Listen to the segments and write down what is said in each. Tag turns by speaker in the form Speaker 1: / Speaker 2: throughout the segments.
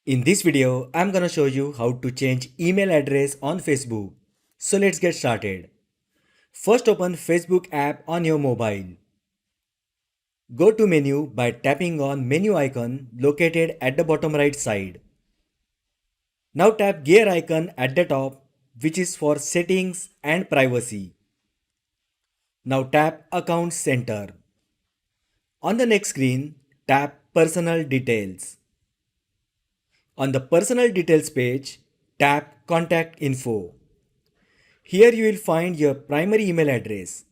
Speaker 1: In this video, I'm gonna show you how to change email address on Facebook. So let's get started. First open Facebook app on your mobile. Go to menu by tapping on menu icon located at the bottom right side. Now tap gear icon at the top which is for settings and privacy. Now tap account center. On the next screen, tap personal details. On the personal details page, tap contact info. Here you will find your primary email address.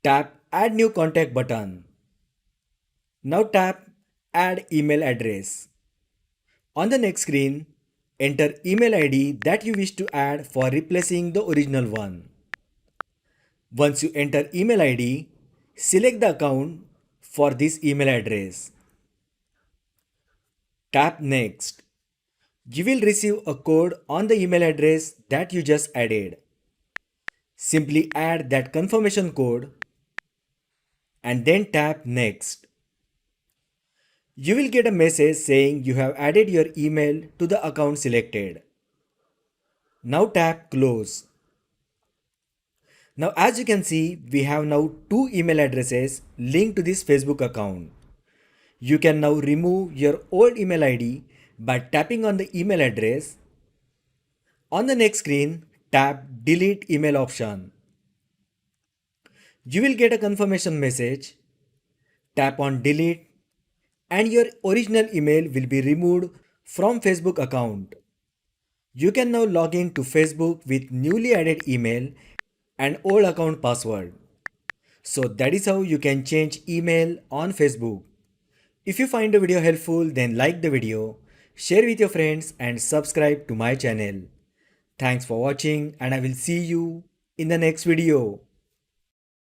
Speaker 1: Tap Add New Contact button. Now tap Add Email Address. On the next screen, enter email ID that you wish to add for replacing the original one. Once you enter email ID, select the account for this email address. Tap Next. You will receive a code on the email address that you just added. Simply add that confirmation code and then tap Next. You will get a message saying you have added your email to the account selected. Now tap Close. Now as you can see, we have now two email addresses linked to this Facebook account. You can now remove your old email ID by tapping on the email address. On the next screen, tap Delete Email option. You will get a confirmation message. Tap on Delete and your original email will be removed from Facebook account. You can now log in to Facebook with newly added email and old account password. So that is how you can change email on Facebook. If you find the video helpful, then like the video, share with your friends and subscribe to my channel. Thanks for watching and I will see you in the next video.